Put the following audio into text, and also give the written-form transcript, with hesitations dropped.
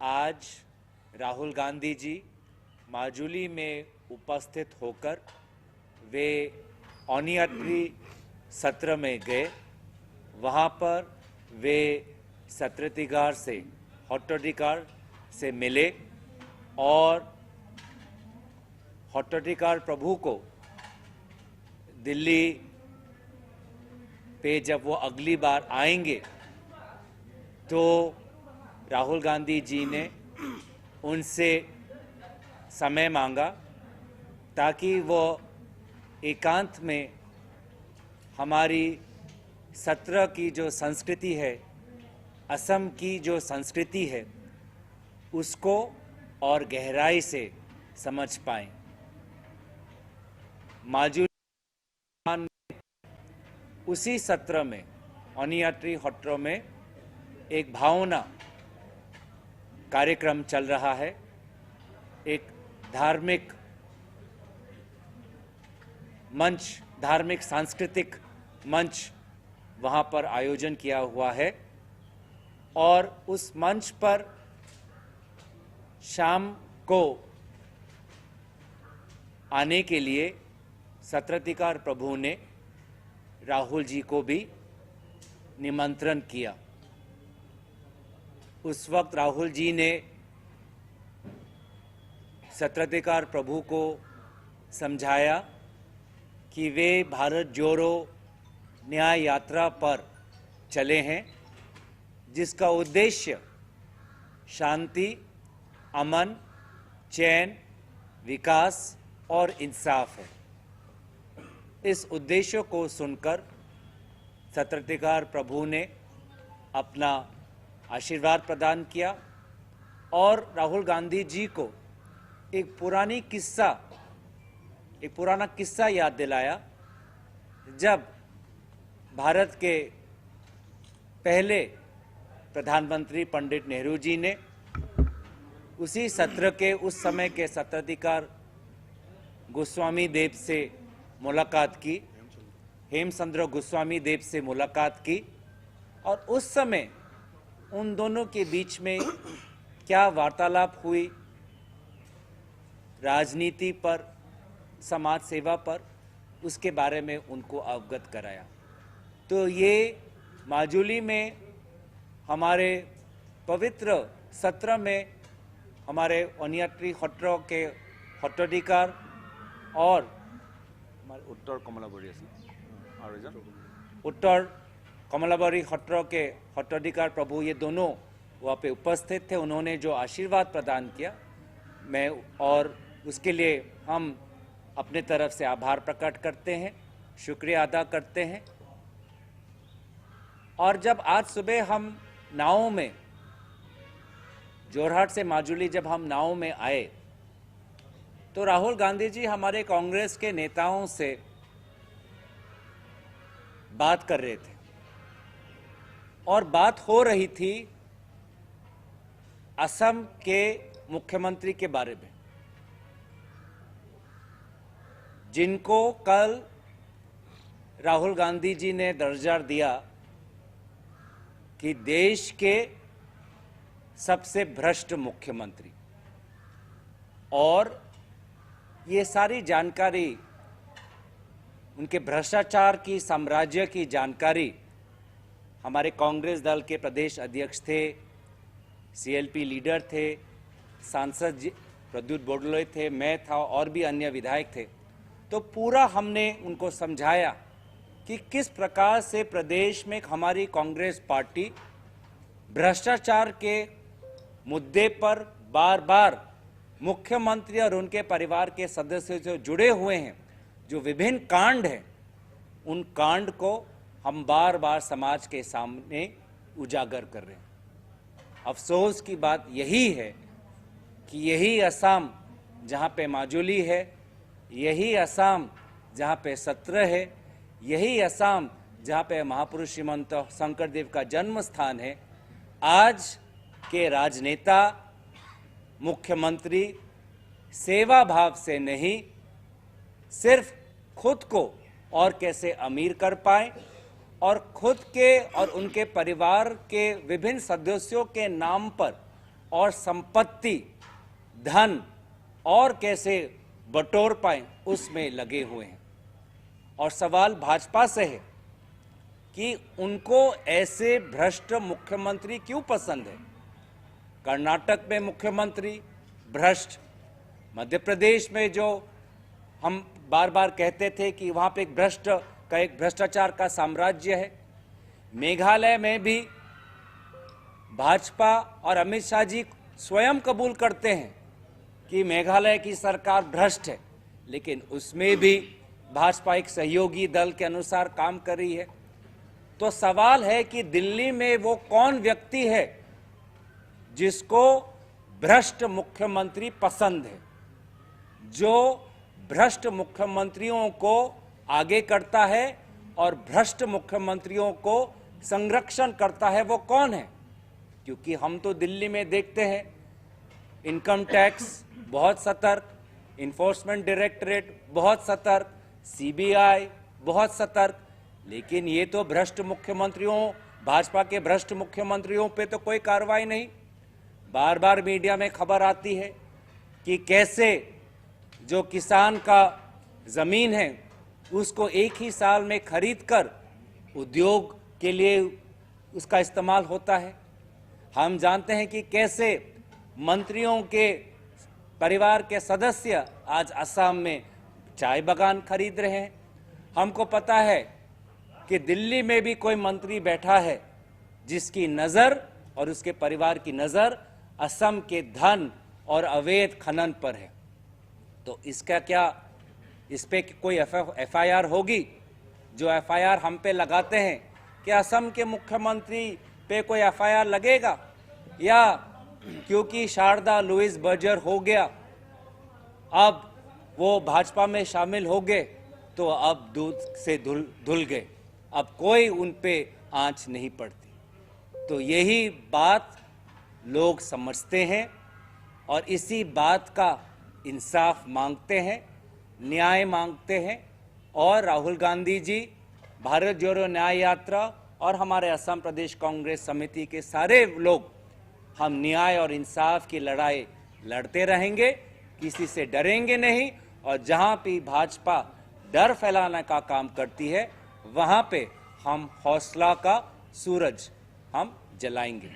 आज राहुल गांधी जी माजुली में उपस्थित होकर वे ऑनियाट्री सत्र में गए। वहाँ पर वे सत्रतिगार से हॉटोटिकार से मिले और हॉटोटिकार प्रभु को दिल्ली पे जब वो अगली बार आएंगे तो राहुल गांधी जी ने उनसे समय मांगा ताकि वो एकांत में हमारी सत्र की जो संस्कृति है, असम की जो संस्कृति है, उसको और गहराई से समझ पाएं। माजुली उसी सत्र में ऑनियाट्री हॉट्रो में एक भावना कार्यक्रम चल रहा है। एक धार्मिक मंच, धार्मिक सांस्कृतिक मंच वहाँ पर आयोजन किया हुआ है और उस मंच पर शाम को आने के लिए सत्रतिकार प्रभु ने राहुल जी को भी निमंत्रण किया। उस वक्त राहुल जी ने सत्रतिकार प्रभु को समझाया कि वे भारत जोड़ो न्याय यात्रा पर चले हैं, जिसका उद्देश्य शांति, अमन, चैन, विकास और इंसाफ है। इस उद्देश्य को सुनकर सत्रतिकार प्रभु ने अपना आशीर्वाद प्रदान किया और राहुल गांधी जी को एक पुराना किस्सा याद दिलाया। जब भारत के पहले प्रधानमंत्री पंडित नेहरू जी ने उसी सत्र के उस समय के सत्राधिकार गोस्वामी देव से मुलाकात की, हेमचंद्र गोस्वामी देव से मुलाकात की और उस समय उन दोनों के बीच में क्या वार्तालाप हुई, राजनीति पर, समाज सेवा पर, उसके बारे में उनको अवगत कराया। तो ये माजुली में हमारे पवित्र सत्र में हमारे ऑनियाट्री हॉट्रो के हॉटोटिकार और उत्तर कमलाबारी हॉट्रो के हॉटोटिकार प्रभु, ये दोनों वहाँ पे उपस्थित थे। उन्होंने जो आशीर्वाद प्रदान किया, मैं और उसके लिए हम अपने तरफ से आभार प्रकट करते हैं, शुक्रिया अदा करते हैं। और जब आज सुबह हम नाव में जोरहाट से माजुली जब हम नाव में आए तो राहुल गांधी जी हमारे कांग्रेस के नेताओं से बात कर रहे थे और बात हो रही थी असम के मुख्यमंत्री के बारे में, जिनको कल राहुल गांधी जी ने दर्जा दिया कि देश के सबसे भ्रष्ट मुख्यमंत्री। और ये सारी जानकारी, उनके भ्रष्टाचार की, साम्राज्य की जानकारी हमारे कांग्रेस दल के प्रदेश अध्यक्ष थे, सीएलपी लीडर थे, सांसद प्रद्युत बोडलोई थे, मैं था और भी अन्य विधायक थे। तो पूरा हमने उनको समझाया कि किस प्रकार से प्रदेश में हमारी कांग्रेस पार्टी भ्रष्टाचार के मुद्दे पर बार बार मुख्यमंत्री और उनके परिवार के सदस्यों से जुड़े हुए हैं, जो विभिन्न कांड हैं, उन कांड को हम बार बार समाज के सामने उजागर कर रहे हैं। अफसोस की बात यही है कि यही असम जहां पे माजुली है, यही असम जहां पे सत्र है, यही असम जहां पे महापुरुष श्रीमंत शंकरदेव का जन्म स्थान है, आज के राजनेता, मुख्यमंत्री सेवा भाव से नहीं, सिर्फ खुद को और कैसे अमीर कर पाए और खुद के और उनके परिवार के विभिन्न सदस्यों के नाम पर और संपत्ति, धन और कैसे बटोर पाएं उसमें लगे हुए हैं। और सवाल भाजपा से है कि उनको ऐसे भ्रष्ट मुख्यमंत्री क्यों पसंद है। कर्नाटक में मुख्यमंत्री भ्रष्ट, मध्य प्रदेश में जो हम बार बार कहते थे कि वहाँ पे एक भ्रष्टाचार का साम्राज्य है, मेघालय में भी भाजपा और अमित शाह जी स्वयं कबूल करते हैं कि मेघालय की सरकार भ्रष्ट है, लेकिन उसमें भी भाजपा एक सहयोगी दल के अनुसार काम कर रही है। तो सवाल है कि दिल्ली में वो कौन व्यक्ति है जिसको भ्रष्ट मुख्यमंत्री पसंद है, जो भ्रष्ट मुख्यमंत्रियों को आगे करता है और भ्रष्ट मुख्यमंत्रियों को संरक्षण करता है, वो कौन है। क्योंकि हम तो दिल्ली में देखते हैं इनकम टैक्स बहुत सतर्क, इन्फोर्समेंट डायरेक्टरेट बहुत सतर्क, सीबीआई बहुत सतर्क, लेकिन ये तो भ्रष्ट मुख्यमंत्रियों, भाजपा के भ्रष्ट मुख्यमंत्रियों पे तो कोई कार्रवाई नहीं। बार बार मीडिया में खबर आती है कि कैसे जो किसान का जमीन है उसको एक ही साल में खरीदकर उद्योग के लिए उसका इस्तेमाल होता है। हम जानते हैं कि कैसे मंत्रियों के परिवार के सदस्य आज असम में चाय बागान खरीद रहे हैं। हमको पता है कि दिल्ली में भी कोई मंत्री बैठा है जिसकी नज़र और उसके परिवार की नज़र असम के धन और अवैध खनन पर है। तो इसका क्या, इस पे कोई एफआईआर होगी? जो एफआईआर हम पे लगाते हैं, क्या असम के मुख्यमंत्री पे कोई एफआईआर लगेगा? या क्योंकि शारदा लुइस बर्जर हो गया, अब वो भाजपा में शामिल हो गए, तो अब दूध से धुल गए, अब कोई उन पे आंच नहीं पड़ती। तो यही बात लोग समझते हैं और इसी बात का इंसाफ मांगते हैं, न्याय मांगते हैं। और राहुल गांधी जी, भारत जोड़ो न्याय यात्रा और हमारे असम प्रदेश कांग्रेस समिति के सारे लोग, हम न्याय और इंसाफ की लड़ाई लड़ते रहेंगे, किसी से डरेंगे नहीं। और जहां भी भाजपा डर फैलाने का काम करती है, वहां पे हम हौसला का सूरज हम जलाएंगे।